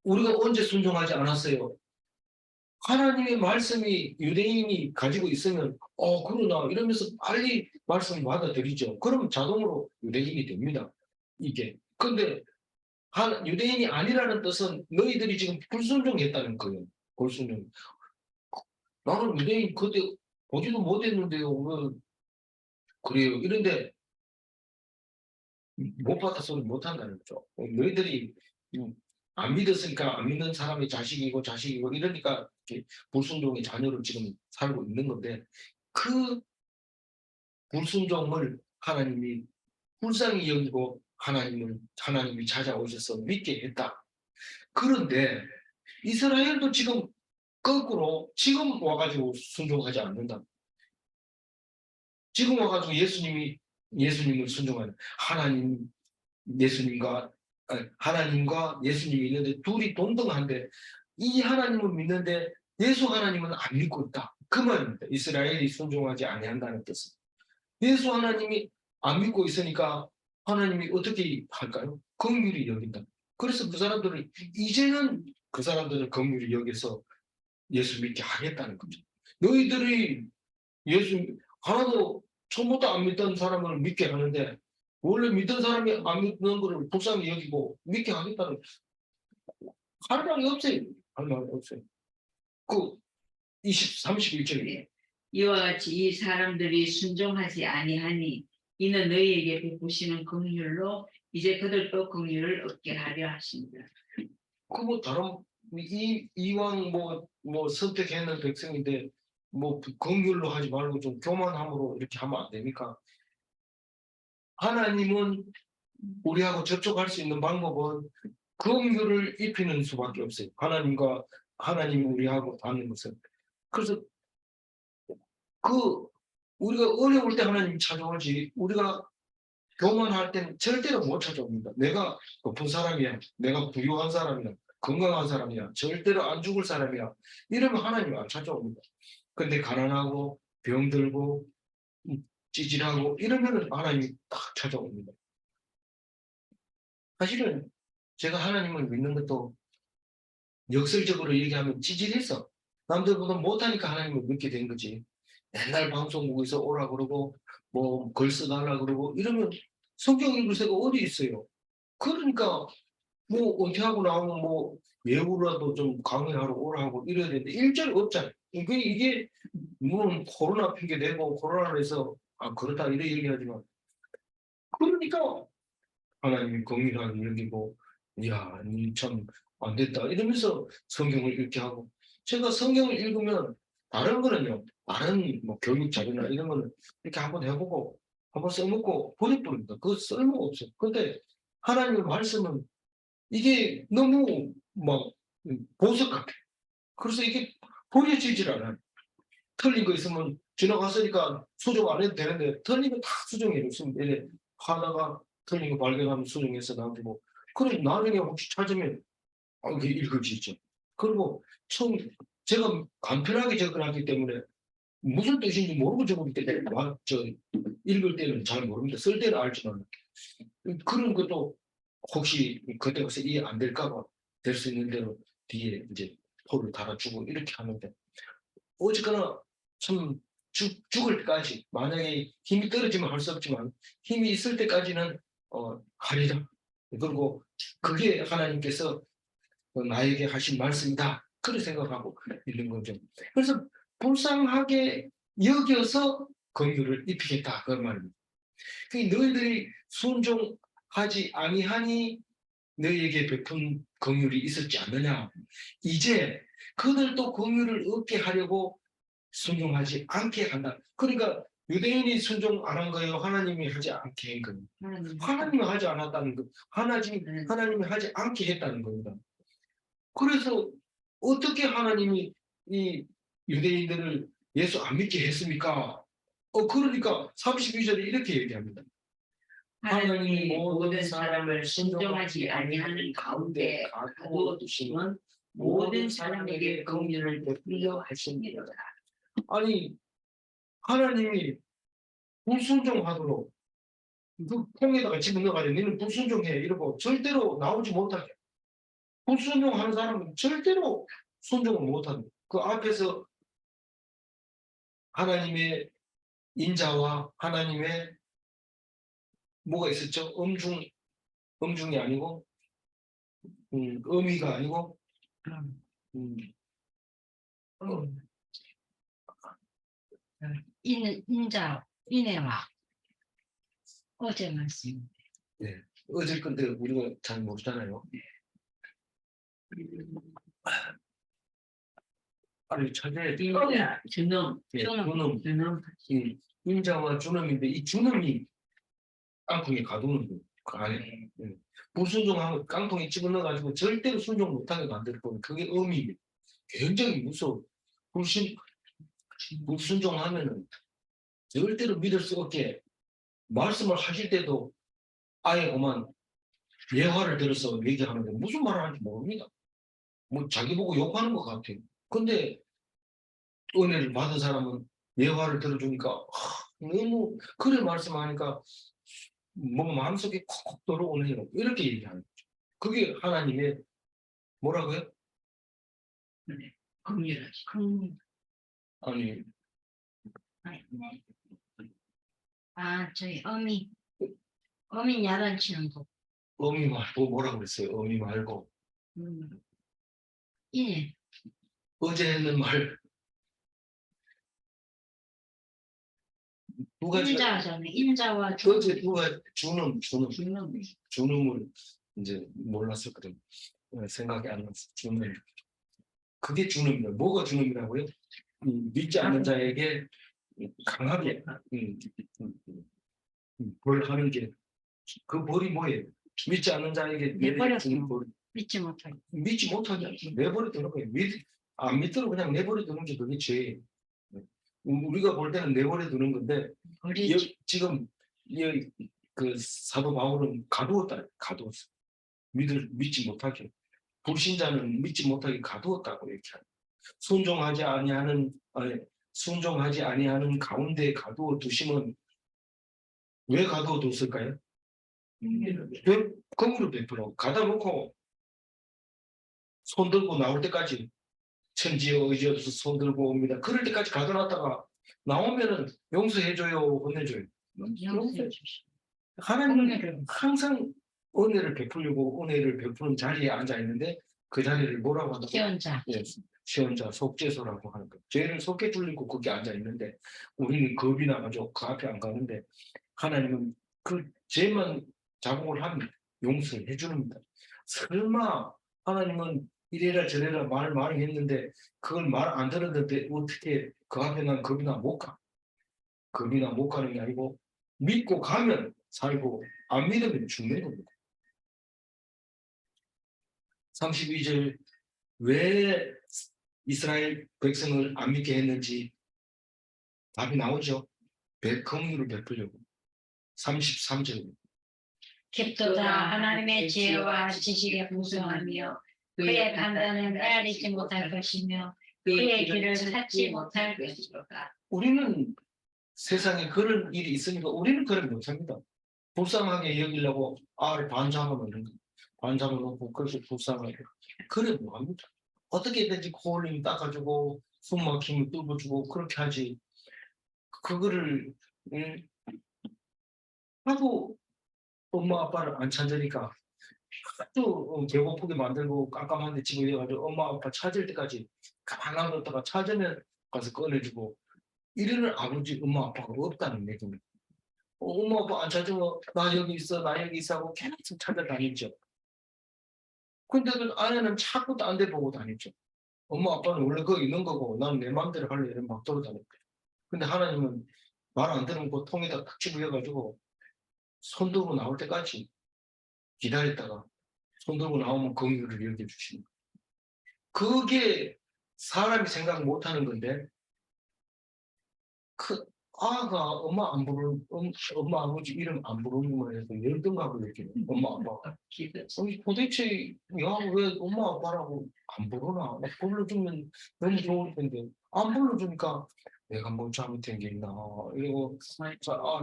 우리가 언제 순종하지 않았어요? 하나님의 말씀이 유대인이 가지고 있으면 그러나 이러면서 빨리 말씀을 받아들이죠. 그러면 자동으로 유대인이 됩니다. 이게. 근데 유대인이 아니라는 뜻은 너희들이 지금 불순종했다는 거예요. 불순종. 나는 유대인 그때 보지도 못했는데요. 왜 그래요? 이런데 못 받아서는 못한다는 거죠. 너희들이 안 믿었으니까 안 믿는 사람이 자식이고 이러니까 불순종의 자녀로 지금 살고 있는 건데 그 불순종을 하나님이 불쌍히 여기고 하나님이 찾아오셔서 믿게 했다. 그런데 이스라엘도 지금 거꾸로 지금 와가지고 순종하지 않는다. 지금 와가지고 예수님을 순종하는 하나님과 예수님이 있는데 둘이 동등한데 이 하나님을 믿는데 예수 하나님은 안 믿고 있다. 그 말입니다. 이스라엘이 순종하지 아니한다는 뜻은. 예수 하나님이 안 믿고 있으니까 하나님이 어떻게 할까요? 긍휼히 여긴다. 그래서 이제는 그 사람들을 긍휼히 여겨서 예수 믿게 하겠다는 거죠. 너희들이 예수 하나도 처음부터 안 믿던 사람을 믿게 하는데 원래 믿던 사람이 안 믿는 것을 불쌍히 여기고 믿게 하겠다는 할 말이 없어요. 할 말이 없어요. 그 31절에 이와 같이 이 사람들이 순종하지 아니하니 이는 너희에게 베푸시는 긍휼로 이제 그들도 긍휼을 얻게 하려 하십니다. 그 다른 이왕 선택했는 백성인데 긍휼로 하지 말고 좀 교만함으로 이렇게 하면 안 됩니까? 하나님은 우리하고 접촉할 수 있는 방법은 긍휼을 입히는 수밖에 없어요. 하나님이 우리하고 닿는 것은. 그래서 우리가 어려울 때 하나님이 찾아오지 우리가 교만할 때는 절대로 못 찾아옵니다. 내가 높은 사람이야. 내가 부유한 사람이야. 건강한 사람이야. 절대로 안 죽을 사람이야. 이러면 하나님이 안 찾아옵니다. 근데 가난하고 병들고 찌질하고 이러면 하나님이 딱 찾아옵니다. 사실은 제가 하나님을 믿는 것도 역설적으로 얘기하면 찌질해서 남들보다 못하니까 하나님을 믿게 된 거지. 맨날 방송국에서 오라 그러고 글 써달라 그러고 이러면 성경 읽을 새가 어디 있어요. 그러니까 뭐 은퇴하고 나오면 뭐 예우라도 좀 강의하러 오라고 이래야 되는데 일절이 없잖아요. 이게 물론 코로나 핑계 대고 코로나로 해서 그렇다 이래 얘기하지만 그러니까 하나님이 공의를 여기고 이야 참 안 됐다 이러면서 성경을 읽게 하고 제가 성경을 읽으면 다른 거는요 다른 뭐 교육 자료나 이런 거는 이렇게 한번 해보고 한번 써먹고 버려버립니다. 그거 쓸모가 없어요. 근데 하나님의 말씀은 이게 너무 막 보석 같아. 그래서 이게 버려지질 않아요. 틀린 거 있으면 지나갔으니까 수정 안 해도 되는데 틀린 거 다 수정해 줬으면 이제 하다가 틀린 거 발견하면 수정해서 남기고 그럼 나중에 혹시 찾으면 이게 읽어지죠. 그리고 처음 제가 간편하게 접근하기 때문에 무슨 뜻인지 모르고 적을 때 읽을 때는 잘 모릅니다. 쓸 때는 알지만 그런 것도 혹시 그때 가서 이해 안 될까 봐 될 수 있는 대로 뒤에 이제 포를 달아주고 이렇게 하는데 어쨌거나 참 죽을 때까지 만약에 힘이 떨어지면 할 수 없지만 힘이 있을 때까지는 하리라. 그리고 그게 하나님께서 나에게 하신 말씀이다. 그렇게 생각하고 있는 거죠. 그래서 불쌍하게 여겨서 긍휼을 입히겠다 그 말입니다. 그 너희들이 순종하지 아니하니 너희에게 베푼 긍휼이 있었지 않느냐. 이제 그들도 긍휼을 얻게 하려고 순종하지 않게 한다. 그러니까 유대인이 순종 안 한 거예요. 하나님이 하지 않게 한 거예요. 하나님이 하지 않았다는 거. 하나님이 하지 않게 했다는 겁니다. 그래서 어떻게 하나님이 이 유대인들을 예수 안 믿게 했습니까? 그러니까 32절에 이렇게 얘기합니다. 하나님이 모든 사람을 순종하지 아니하는 가운데 가두어 두심은 모든 사람에게 긍휼을 베풀려 하심이로다. 아니 하나님이 불순종하도록 그 통에다가 집어넣어가지고 너는 불순종해 이러고 절대로 나오지 못하게 불순종하는 사람은 절대로 순종을 못한다. 그 앞에서 하나님의 인자와 하나님의 뭐가 있었죠? 음중이 아니고 의미가 아니고 음, 인자, 인애와 어제 말씀. 네. 어질 건데 우리가 잘 모르잖아요. 아니 천재 인자, 준엄, 준엄 인자와 준엄인데 이 준엄이 깡통에 가두는 거예요. 그 안에 불순종하면 깡통에 집어넣어가지고 절대로 순종 못하게 만들 거면 그게 의미입니다. 굉장히 무서워. 불순종하면은 절대로 믿을 수 없게 말씀을 하실 때도 아예 그만 예화를 들어서 얘기하는데 무슨 말을 하는지 모릅니다. 뭐 자기 보고 욕하는 것 같아요. 근데 은혜를 받은 사람은 예화를 들어주니까 너무 그래 말씀하니까 뭐 마음속에 콕콕 들어오네요. 이렇게 얘기하는 거죠. 그게 하나님의 뭐라고요? 긍휼하시. 아니 네. 저희 어미 야단치는 거. 의미 말고 뭐라고 그랬어요? 의미 말고 인애. 어제 했는 말 두 가지 인자잖아요. 인자와 어제 누가 준음을 준엄. 이제 몰랐었거든. 생각이 안 났어. 준음. 그게 준음이야. 뭐가 준음이라고요? 믿지 않는 자에게 강하게 벌하는 게 그 벌이 뭐예요? 믿지 않는 자에게 내버려주는 벌. 믿지 못하게. 믿지 못하게 내버려 두는 거예요. 안 믿도록 그냥 내버려 두는 게 그게 죄예요. 우리가 볼 때는 내버려 두는 건데 지금 그 사도 바울은 가두었어. 믿지 못하게 불신자는 믿지 못하게 가두었다고 이렇게 합니다. 순종하지 아니하는 가운데 가두어 두심은 왜 가두어 뒀을까요? 긍휼을 베풀어 가다 놓고 손 들고 나올 때까지 천지에 의지 없어서 손 들고 옵니다. 그럴 때까지 가둬놨다가 나오면은 용서해줘요, 혼내줘요. 용서해 주시오. 하나님은 항상 은혜를 베풀려고 은혜를 베푸는 자리에 앉아 있는데 그 자리를 뭐라고 한다고? 시원자. 예, 시원자 속죄소라고 하는 거. 죄를 속해 줄리고 거기 앉아 있는데 우리는 겁이 나가지고 그 앞에 안 가는데 하나님은 그 죄만 자복을 하면 용서해 주는다. 설마 하나님은 이래라 저래라 말을 많이 했는데 그걸 말 안 들었는데 어떻게 그 앞에 난 겁이나 못 가? 겁이나 못 가는 게 아니고 믿고 가면 살고 안 믿으면 죽는 겁니다. 32절 왜 이스라엘 백성을 안 믿게 했는지 답이 나오죠. 긍휼을 베풀려고. 33절 깊도다 하나님의 지혜와 지식에 무성하며 그의 판단은 헤아리지 못할 것이며 그의 길을 찾지 못할 것이로다. 우리는 세상에 그런 일이 있으니까 우리는 그걸 못합니다. 불쌍하게 여기려고 알을 반 잡아놓는 거. 반 잡아놓고 그래서 불쌍하게. 그래 뭐합니다. 어떻게든지 코올림 닦아주고 숨 막히면 뚫어주고 그렇게 하지. 그거를 하도 엄마 아빠를 안 찾으니까 또 배고프게 만들고 깜깜한데 집에 가가지고 엄마 아빠 찾을 때까지 가만 놔뒀다가 찾으면 가서 꺼내주고 이러는 아버지 엄마 아빠가 없다는 얘기입니다. 엄마 아빠 안 찾으면 나 여기 있어 나 여기 있어 하고 계속 찾아다니죠. 근데 그 아내는 자꾸 딴 데 보고 다니죠. 엄마 아빠는 원래 거기 있는 거고 나는 내 마음대로 할래 이러면 막 돌아다니고. 근데 하나님은 말 안 들으면 그 통에다 탁 집어해가지고 손 들고 나올 때까지 기다렸다가 손 들고 나오면 긍휼을 여겨주시는 거예요. 그게 사람이 생각 못하는 건데 그 아가 엄마 안 부르는 엄마 아버지 이름 안 부르는 거에 대해서 열등감을 느끼는 엄마 아빠가 도대체 야 왜 엄마 아빠라고 안 부르나 나 불러주면 너무 좋을 텐데 안 불러주니까 내가 뭐 잘못된 게 있나 이러고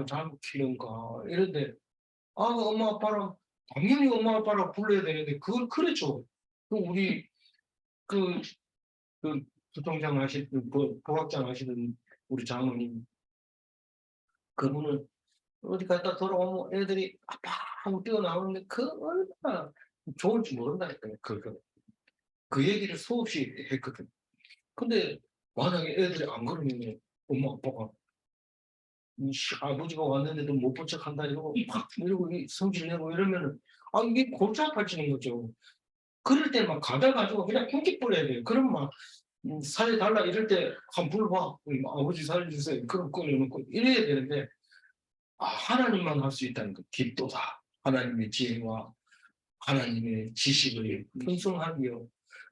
잘못 키운가 이런데 아가 엄마 아빠랑 당연히 엄마 아빠라고 불러야 되는데 그걸 그랬죠. 그 우리 그 부총장 하시던 부학장 하시던 우리 장모님 그분은 어디 갔다 돌아오면 애들이 아빠 하고 뛰어나오는데 그 얼마나 좋은지 모른다니까요. 그 얘기를 수없이 했거든. 근데 만약에 애들이 안 그러면 엄마 아빠가 아버지가 왔는데도 못 본 척 한다 이러고 막 이러고 성질 내고 이러면은 이게 골치 아파지는 거죠. 그럴 때 막 가져가지고 그냥 쿵기 뿌려야 돼요. 그럼 막 살려달라 이럴 때 한 불봐 아버지 살려주세요. 그럼 꺼내놓고 이래야 되는데 하나님만 할 수 있다는 것, 깊도다. 하나님의 지혜와 하나님의 지식을 풍성하며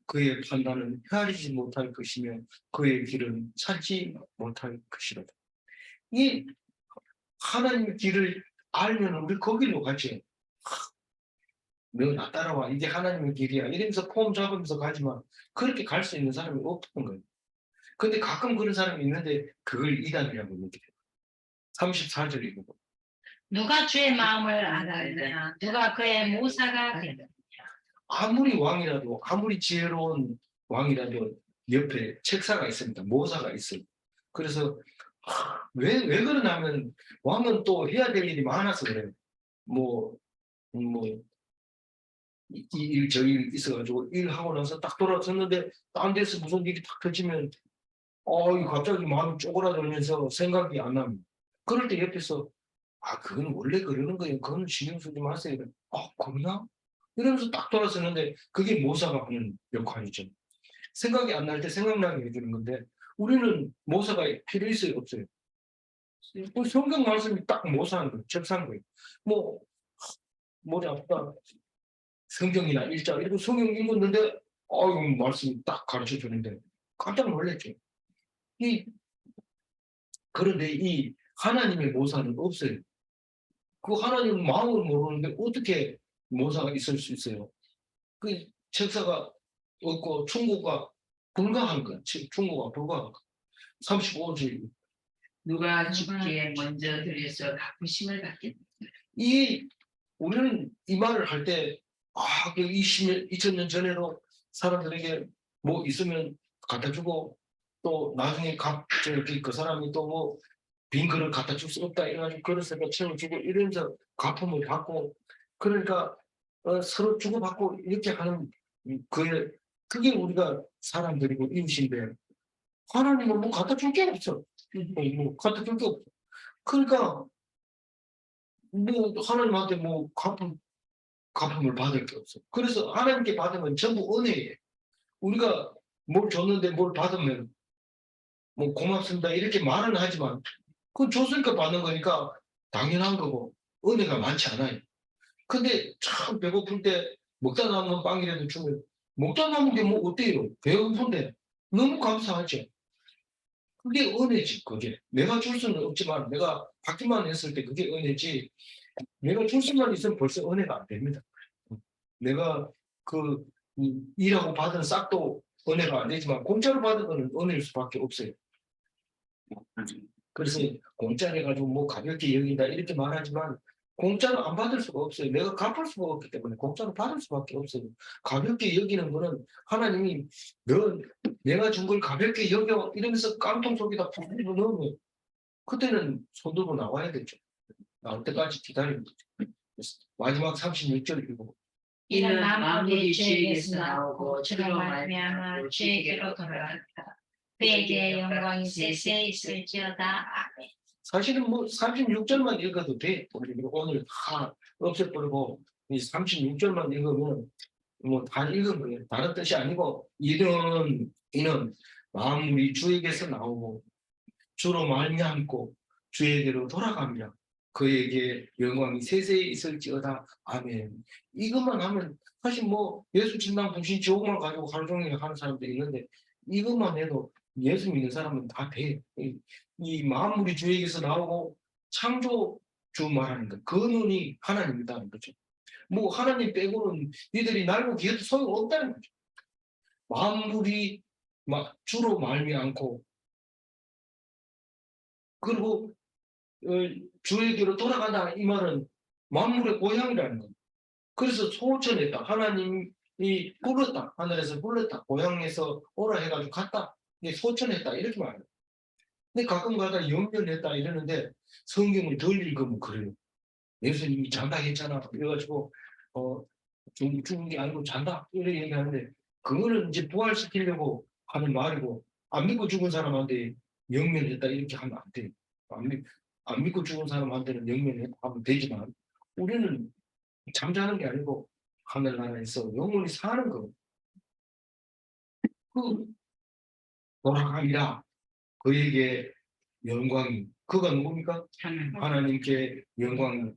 그의 판단은 헤아리지 못할 것이며 그의 길은 찾지 못할 것이로다. 이 하나님의 길을 알면 우리 거기로 가지. 너 나 따라와. 이게 하나님의 길이야. 이러면서 폼 잡으면서 가지만 그렇게 갈 수 있는 사람이 없던 거예요. 근데 가끔 그런 사람이 있는데 그걸 이단이라고 얘기해요. 34절이고. 누가 주의 마음을 알았느냐 누가 그의 모사가 되느냐. 아무리 왕이라도 아무리 지혜로운 왕이라도 옆에 책사가 있습니다. 모사가 있어요. 그래서 왜 그러냐면 왕은 또 해야 될 일이 많아서 그래요. 이 일 저 일 있어가지고 일하고 나서 딱 돌아섰는데 딴 데서 무슨 일이 탁 터지면 갑자기 마음이 쪼그라들면서 생각이 안 납니다. 그럴 때 옆에서 그건 원래 그러는 거예요. 그건 신경 쓰지 마세요. 그러나? 이러면서 딱 돌아서는데 그게 모사가 하는 역할이죠. 생각이 안 날 때 생각나게 해주는 건데 우리는 모사가 필요 있어요? 없어요? 성경 말씀이 딱 모사하는 거예요. 접사한 거예요. 머리 아프다. 성경이나 일자 이렇게 성경 읽었는데 말씀이 딱 가르쳐 주는데 깜짝 놀랐죠. 그런데 이 하나님의 모사는 없어요. 그 하나님 마음을 모르는데 어떻게 모사가 있을 수 있어요? 그 책사가 없고 충고가 불가한 거야. 충고가 불가한 거. 35절. 누가 주께 먼저 드려서 갚으심을 받겠다. 우리는 이 말을 할 때, 그 2000년 전에도 사람들에게 뭐 있으면 갖다 주고, 또 나중에 그 사람이 또 뭐 빈 그릇 갖다 줄 수 없다. 이래가지고 그릇에다 채워주고 이러면서 갚음을 받고, 그러니까 서로 주고받고 이렇게 하는 그게 우리가 사람들이고 이웃인데 하나님은 뭐 갖다 줄 게 없어. 뭐 갖다 줄 게 없어. 그러니까 뭐 하나님한테 뭐 갚음을 받을 게 없어. 그래서 하나님께 받은 건 전부 은혜예요. 우리가 뭘 줬는데 뭘 받으면 뭐 고맙습니다 이렇게 말은 하지만 그건 줬으니까 받는 거니까 당연한 거고 은혜가 많지 않아요. 근데 참 배고플 때 먹다 남은 빵이라도 주면 먹다 남은 게 뭐 어때요? 배고픈데 너무 감사하죠. 그게 은혜지 그게. 내가 줄 수는 없지만 내가 받기만 했을 때 그게 은혜지 내가 줄 수만 있으면 벌써 은혜가 안 됩니다. 내가 일하고 받은 싹도 은혜가 안 되지만 공짜로 받은 거는 은혜일 수밖에 없어요. 그래서 공짜를 가지고 뭐 가볍게 여긴다 이렇게 말하지만 공짜로 안 받을 수가 없어요. 내가 갚을 수가 없기 때문에 공짜로 받을 수밖에 없어요. 가볍게 여기는 거는 하나님이 내가 준 걸 가볍게 여겨 이러면서 깡통 속에다 푹 넣으면 그때는 손 들고 나와야 되죠. 나올 때까지 기다리는 거죠. 마지막 36절 읽고 이는 만물이 주에게서 나오고 주로 말미암아 주에게로 돌아간다. 그에게 영광이 세세 있을지어다. 아멘. 사실은 뭐 36절만 읽어도 돼. 오늘 다 없애버리고 이 36절만 읽으면 뭐 다 읽은 거예요. 다른 뜻이 아니고 이는 만물이 주에게서 나오고 주로 말미암고 주에게로 돌아가며 그에게 영광이 세세히 있을지어다. 아멘. 이것만 하면 사실 뭐 예수 진당 부신 지옥만 가지고 하루 종일 하는 사람들이 있는데 이것만 해도 예수 믿는 사람은 다 돼. 이 만물이 주에게서 나오고 창조주 말하는 거. 그 눈이 하나님이다는 거죠. 뭐 하나님 빼고는 니들이 날고 기어도 소용없다는 거죠. 만물이 주로 말미암고 그리고 주에게로 돌아간다 이 말은 만물의 고향이라는 거예요. 그래서 소천했다. 하나님이 불렀다. 하늘에서 불렀다. 고향에서 오라 해가지고 갔다. 소천했다 이렇게 말해요. 근데 가끔가다 영전했다 이러는데 성경을 덜 읽으면 그래요. 예수님이 잔다 했잖아. 그래가지고 죽은 게 아니고 잔다 이렇게 얘기하는데 그거는 이제 부활시키려고 하는 말이고 안 믿고 죽은 사람한테 영면했다 이렇게 하면 안 돼요. 안 믿고 죽은 사람한테는 영면했다 하면 되지만 우리는 잠자는 게 아니고 하늘나라에서 영원히 사는 거. 그 돌아감이라 그에게 영광이 그가 누굽니까? 하나님께 영광이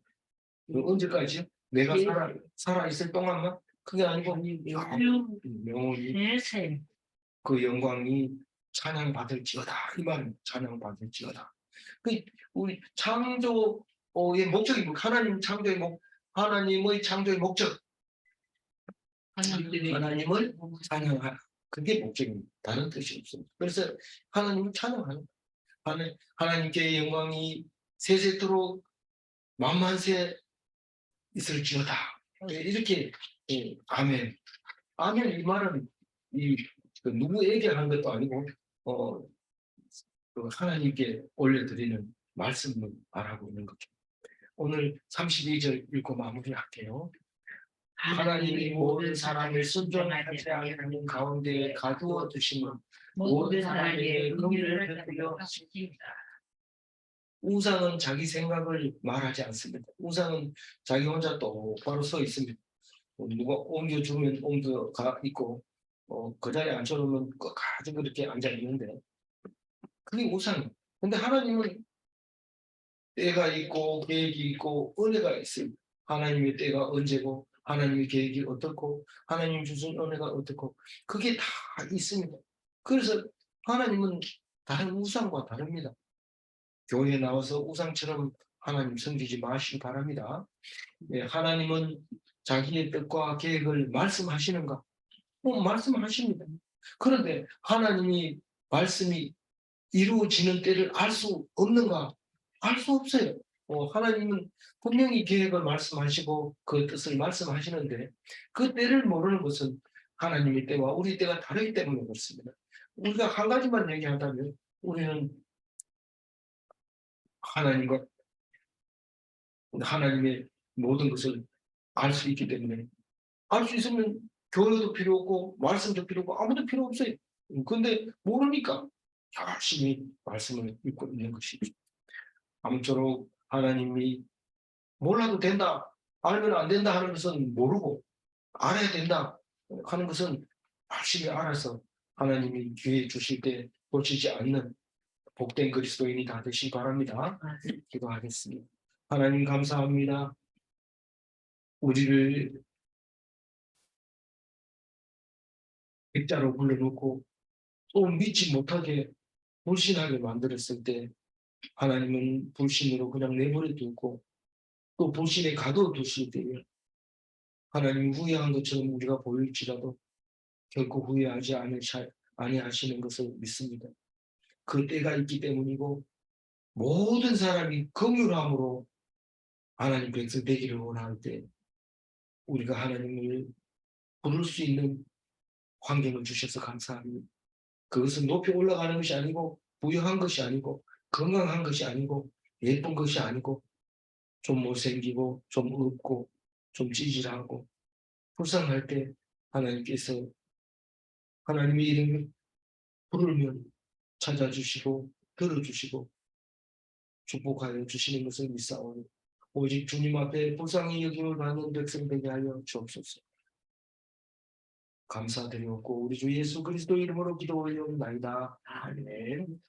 언제까지요? 내가 살아 있을 동안만 그게 아니고 영원히 그 영광이 찬양받을지어다 이 말은 찬양받을지어다. 우리 창조의 목적이 하나님의 창조의 목적 하나님을 찬양하라. 그게 목적입니다. 다른 뜻이 없습니다. 그래서 하나님을 찬양하는 하나님께 영광이 세세토록 만만세 있을지어다. 이렇게 아멘. 아멘 이 말은 누구에게 한 것도 아니고 하나님께 올려드리는 말씀을 말하고 있는 거죠. 오늘 32절 읽고 마무리할게요. 하나님이 모든 사람을 순종하지 않는 가운데 가두어 두시면 모든 사람에게 긍휼을 베풀려 하십니다. 우상은 자기 생각을 말하지 않습니다. 우상은 자기 혼자 똑바로 서 있습니다. 누가 옮겨주면 옮겨가 있고 그 자리에 앉혀놓으면 끝까지 그렇게 앉아 있는데 그게 우상이에요. 근데 하나님은 때가 있고 계획이 있고 은혜가 있습니다. 하나님의 때가 언제고 하나님의 계획이 어떻고 하나님 주신 은혜가 어떻고 그게 다 있습니다. 그래서 하나님은 다른 우상과 다릅니다. 교회에 나와서 우상처럼 하나님 섬기지 마시기 바랍니다. 하나님은 자기의 뜻과 계획을 말씀하시는가? 말씀하십니다. 그런데 하나님이 말씀이 이루어지는 때를 알 수 없는가? 알 수 없어요. 하나님은 분명히 계획을 말씀하시고 그 뜻을 말씀하시는데 그 때를 모르는 것은 하나님의 때와 우리 때가 다르기 때문에 그렇습니다. 우리가 한 가지만 얘기한다면 우리는 하나님과 하나님의 모든 것을 알 수 있기 때문에 알 수 있으면 교회도 필요 없고 말씀도 필요 없고 아무도 필요 없어요. 근데 모르니까 열심히 말씀을 읽고 있는 것이죠. 아무쪼록 하나님이 몰라도 된다, 알면 안 된다 하는 것은 모르고 알아야 된다 하는 것은 확실히 알아서 하나님이 기회 주실 때 놓치지 않는 복된 그리스도인이 다 되시기 바랍니다. 기도하겠습니다. 하나님 감사합니다. 우리를 백자로 불러놓고 또 믿지 못하게 불신하게 만들었을 때 하나님은 불신으로 그냥 내버려 두고 또 불신에 가둬두실 때에 하나님 후회한 것처럼 우리가 보일지라도 결코 후회하지 아니하시는 것을 믿습니다. 그 때가 있기 때문이고 모든 사람이 긍휼함으로 하나님 백성 되기를 원할 때 우리가 하나님을 부를 수 있는 환경을 주셔서 감사합니다. 그것은 높이 올라가는 것이 아니고 부유한 것이 아니고 건강한 것이 아니고 예쁜 것이 아니고 좀 못생기고 좀 없고 좀 찌질하고 불쌍할 때 하나님께서 하나님의 이름을 부르면 찾아주시고 들어주시고 축복하여 주시는 것을 믿사오니 오직 주님 앞에 불쌍히 여김을 받는 백성 되게 하여 주옵소서. 감사드리옵고 우리 주 예수 그리스도 이름으로 기도 올려옵나이다. 아멘.